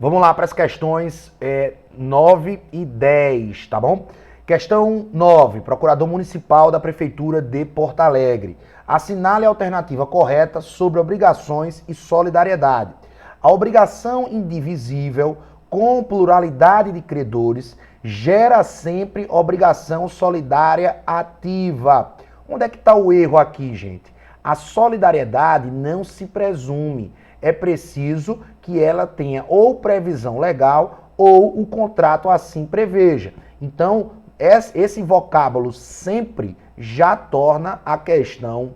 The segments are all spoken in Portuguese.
Vamos lá para as questões 9 e 10, tá bom? Questão 9, Procurador Municipal da Prefeitura de Porto Alegre. Assinale a alternativa correta sobre obrigações e solidariedade. A obrigação indivisível com pluralidade de credores gera sempre obrigação solidária ativa. Onde é que está o erro aqui, gente? A solidariedade não se presume. É preciso que ela tenha ou previsão legal ou o contrato assim preveja. Então, esse vocábulo sempre já torna a questão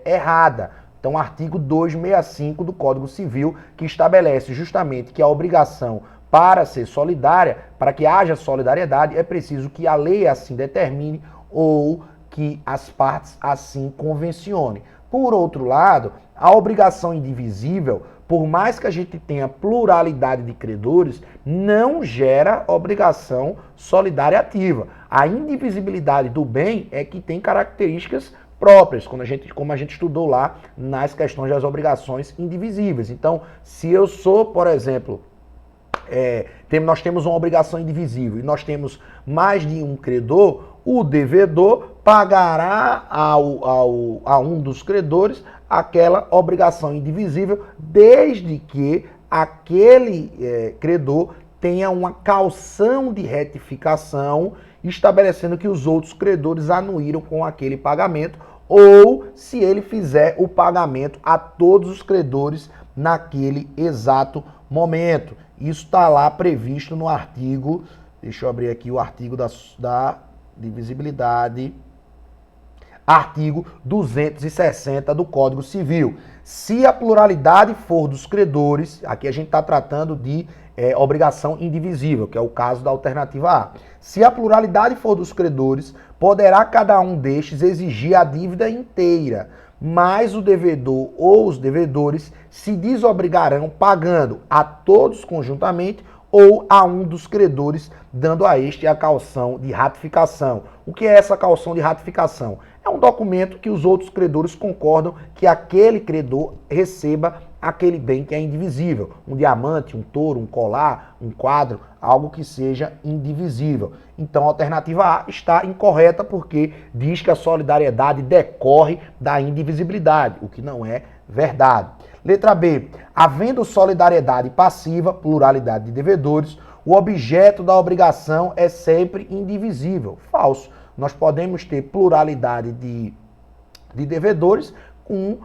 errada. Então, artigo 265 do Código Civil, que estabelece justamente que a obrigação para ser solidária, para que haja solidariedade, é preciso que a lei assim determine ou que as partes assim convencionem. Por outro lado, a obrigação indivisível, por mais que a gente tenha pluralidade de credores, não gera obrigação solidária ativa. A indivisibilidade do bem é que tem características próprias, como a gente estudou lá nas questões das obrigações indivisíveis. Então, se eu sou, por exemplo, nós temos uma obrigação indivisível e nós temos mais de um credor, o devedor pagará a um dos credores aquela obrigação indivisível, desde que aquele credor tenha uma caução de retificação, estabelecendo que os outros credores anuíram com aquele pagamento, ou se ele fizer o pagamento a todos os credores naquele exato momento. Isso está lá previsto no artigo, deixa eu abrir aqui o artigo da divisibilidade, artigo 260 do Código Civil. Se a pluralidade for dos credores, aqui a gente está tratando de obrigação indivisível, que é o caso da alternativa A. Se a pluralidade for dos credores, poderá cada um destes exigir a dívida inteira, mas o devedor ou os devedores se desobrigarão pagando a todos conjuntamente ou a um dos credores, dando a este a caução de ratificação. O que é essa caução de ratificação? É um documento que os outros credores concordam que aquele credor receba aquele bem que é indivisível. Um diamante, um touro, um colar, um quadro, algo que seja indivisível. Então a alternativa A está incorreta porque diz que a solidariedade decorre da indivisibilidade, o que não é verdade. Letra B. Havendo solidariedade passiva, pluralidade de devedores, o objeto da obrigação é sempre indivisível. Falso. Nós podemos ter pluralidade de devedores com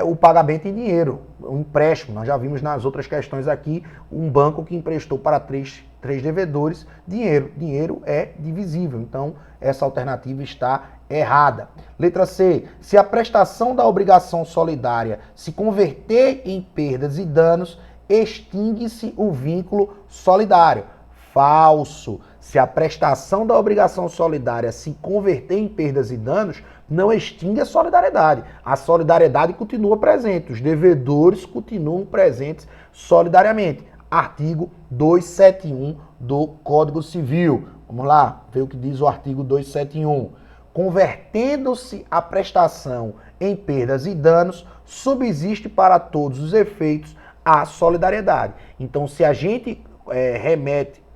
o pagamento em dinheiro, um empréstimo. Nós já vimos nas outras questões aqui um banco que emprestou para três devedores dinheiro. Dinheiro é divisível, então essa alternativa está errada. Letra C. Se a prestação da obrigação solidária se converter em perdas e danos, extingue-se o vínculo solidário. Falso. Se a prestação da obrigação solidária se converter em perdas e danos, não extingue a solidariedade. A solidariedade continua presente, os devedores continuam presentes solidariamente. Artigo 271 do Código Civil. Vamos lá, ver o que diz o artigo 271. Convertendo-se a prestação em perdas e danos, subsiste para todos os efeitos a solidariedade. Então, se a gente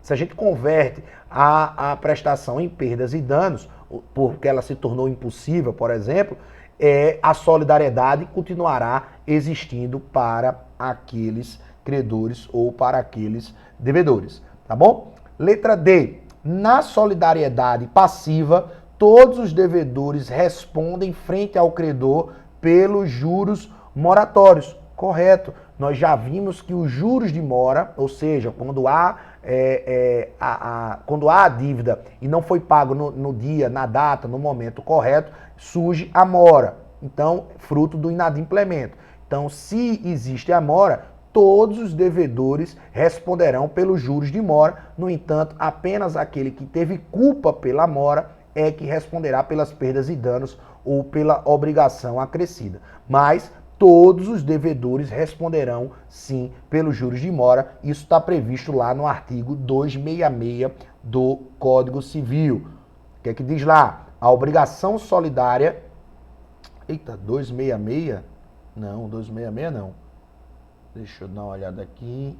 se a gente converte a prestação em perdas e danos, porque ela se tornou impossível, por exemplo, a solidariedade continuará existindo para aqueles credores ou para aqueles devedores, tá bom? Letra D. Na solidariedade passiva, todos os devedores respondem frente ao credor pelos juros moratórios. Correto. Nós já vimos que os juros de mora, ou seja, quando há a dívida e não foi pago no dia, na data, no momento correto, surge a mora. Então, fruto do inadimplemento. Então, se existe a mora, todos os devedores responderão pelos juros de mora. No entanto, apenas aquele que teve culpa pela mora é que responderá pelas perdas e danos ou pela obrigação acrescida. Mas todos os devedores responderão, sim, pelos juros de mora. Isso está previsto lá no artigo 266 do Código Civil. O que é que diz lá? A obrigação solidária... Eita, 266? Não, 266 não. Deixa eu dar uma olhada aqui.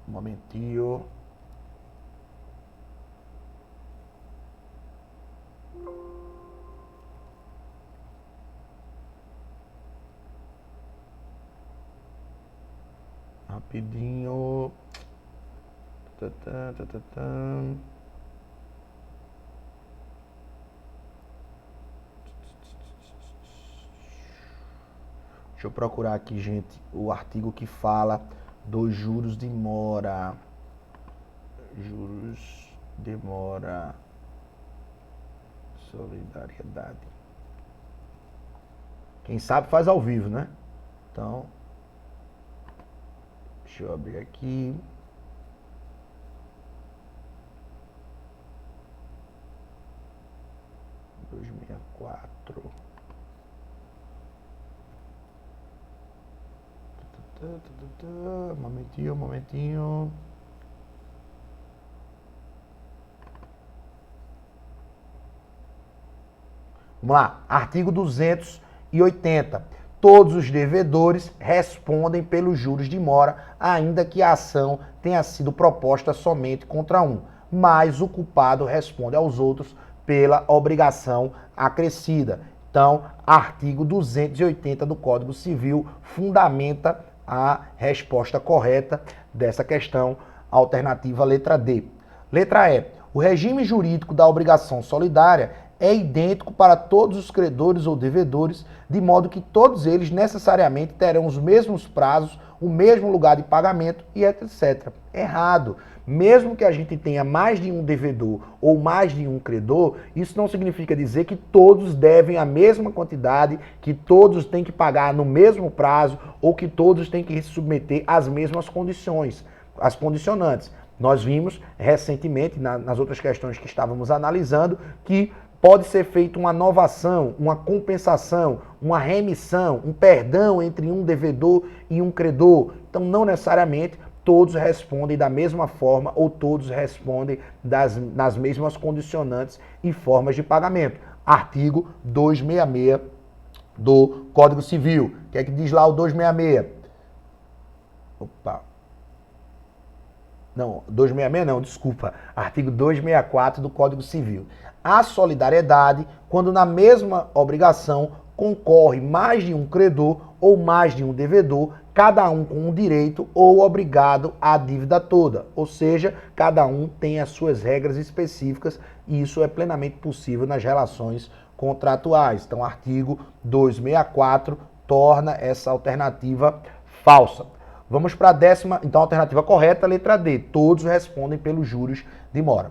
Um momentinho. Rapidinho. Deixa eu procurar aqui, gente, o artigo que fala dos juros de mora. Juros de mora. Solidariedade. Quem sabe faz ao vivo, né? Então, deixa eu abrir aqui. Momentinho. Vamos lá, artigo 280. Todos os devedores respondem pelos juros de mora, ainda que a ação tenha sido proposta somente contra um, mas o culpado responde aos outros pela obrigação acrescida. Então, artigo 280 do Código Civil fundamenta a resposta correta dessa questão, alternativa letra D. Letra E. O regime jurídico da obrigação solidária é idêntico para todos os credores ou devedores, de modo que todos eles necessariamente terão os mesmos prazos, o mesmo lugar de pagamento e etc. Errado. Mesmo que a gente tenha mais de um devedor ou mais de um credor, isso não significa dizer que todos devem a mesma quantidade, que todos têm que pagar no mesmo prazo ou que todos têm que se submeter às mesmas condições, as condicionantes. Nós vimos recentemente, nas outras questões que estávamos analisando, que pode ser feita uma novação, uma compensação, uma remissão, um perdão entre um devedor e um credor. Então, não necessariamente todos respondem da mesma forma ou todos respondem nas mesmas condicionantes e formas de pagamento. Artigo 266 do Código Civil. O que é que diz lá o 266? Não, 266 não, desculpa. Artigo 264 do Código Civil. A solidariedade, quando na mesma obrigação concorre mais de um credor ou mais de um devedor, cada um com um direito ou obrigado à dívida toda. Ou seja, cada um tem as suas regras específicas e isso é plenamente possível nas relações contratuais. Então, artigo 264 torna essa alternativa falsa. Vamos para a décima, então, alternativa correta, letra D. Todos respondem pelos juros de mora.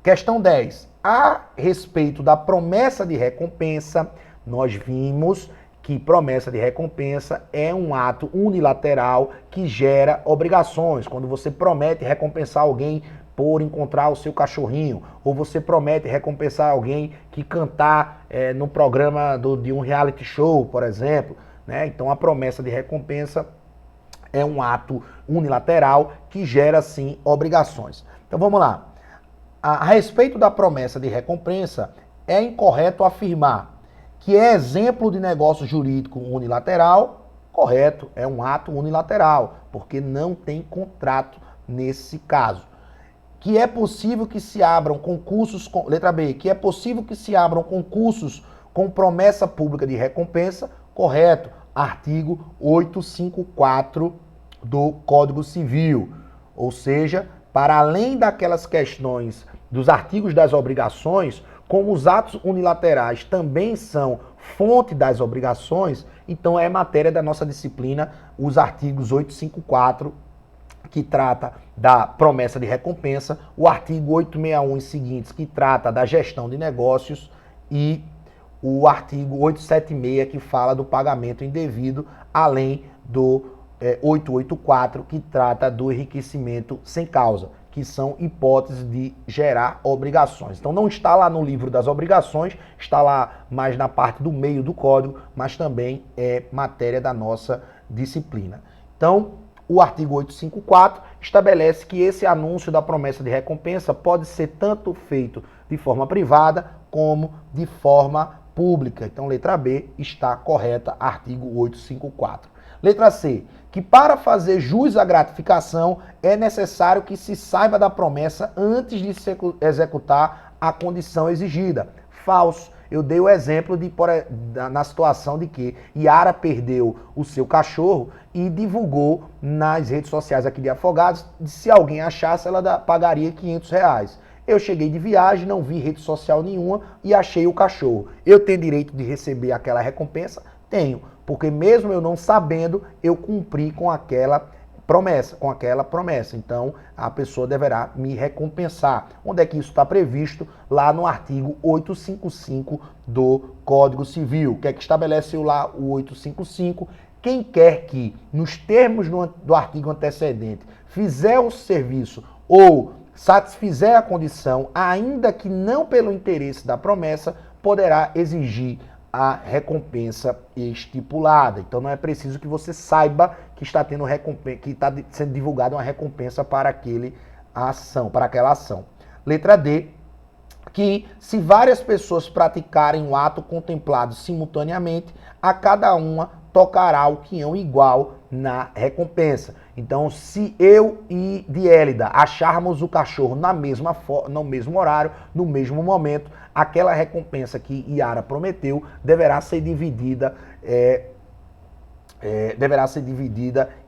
Questão 10. A respeito da promessa de recompensa, nós vimos que promessa de recompensa é um ato unilateral que gera obrigações. Quando você promete recompensar alguém por encontrar o seu cachorrinho, ou você promete recompensar alguém que cantar no programa de um reality show, por exemplo, né? Então a promessa de recompensa é um ato unilateral que gera, sim, obrigações. Então vamos lá. A respeito da promessa de recompensa, é incorreto afirmar que é exemplo de negócio jurídico unilateral. Correto, é um ato unilateral, porque não tem contrato nesse caso. Que é possível que se abram concursos, letra B, que é possível que se abram concursos com promessa pública de recompensa. Correto, artigo 854 do Código Civil. Ou seja, para além daquelas questões dos artigos das obrigações, como os atos unilaterais também são fonte das obrigações, então é matéria da nossa disciplina os artigos 854, que trata da promessa de recompensa, o artigo 861 e seguintes, que trata da gestão de negócios, e o artigo 876, que fala do pagamento indevido, além do 884, que trata do enriquecimento sem causa, que são hipóteses de gerar obrigações. Então não está lá no livro das obrigações, está lá mais na parte do meio do código, mas também é matéria da nossa disciplina. Então, o artigo 854 estabelece que esse anúncio da promessa de recompensa pode ser tanto feito de forma privada como de forma pública. Então, letra B está correta, artigo 854. Letra C, que para fazer jus à gratificação é necessário que se saiba da promessa antes de se executar a condição exigida. Falso. Eu dei o exemplo na situação de que Yara perdeu o seu cachorro e divulgou nas redes sociais aqui de Afogados, se alguém achasse, ela pagaria R$500. Eu cheguei de viagem, não vi rede social nenhuma e achei o cachorro. Eu tenho direito de receber aquela recompensa? Tenho, porque mesmo eu não sabendo, eu cumpri com aquela promessa. Então, a pessoa deverá me recompensar. Onde é que isso está previsto? Lá no artigo 855 do Código Civil. O que é que estabelece lá o 855? Quem quer que, nos termos do artigo antecedente, fizer o serviço ou satisfizer a condição, ainda que não pelo interesse da promessa, poderá exigir a recompensa estipulada. Então não é preciso que você saiba que está tendo recompensa, que está sendo divulgada uma recompensa para aquela ação. Letra D, que se várias pessoas praticarem o ato contemplado simultaneamente, a cada uma tocará o quinhão igual na recompensa. Então, se eu e Diélida acharmos o cachorro no mesmo horário, no mesmo momento, aquela recompensa que Yara prometeu deverá ser dividida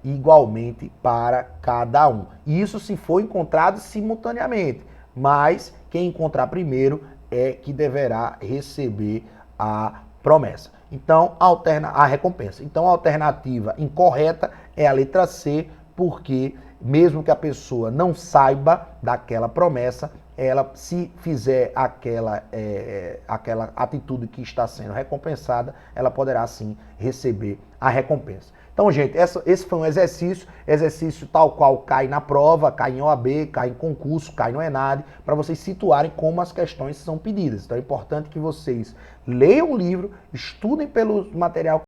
igualmente para cada um. E isso se for encontrado simultaneamente, mas quem encontrar primeiro é que deverá receber a promessa. Então, a recompensa. Então, a alternativa incorreta é a letra C, porque mesmo que a pessoa não saiba daquela promessa, ela, se fizer aquela atitude que está sendo recompensada, ela poderá sim receber a recompensa. Então, gente, esse foi um exercício tal qual cai na prova, cai em OAB, cai em concurso, cai no ENAD, para vocês situarem como as questões são pedidas. Então é importante que vocês leiam o livro, estudem pelo material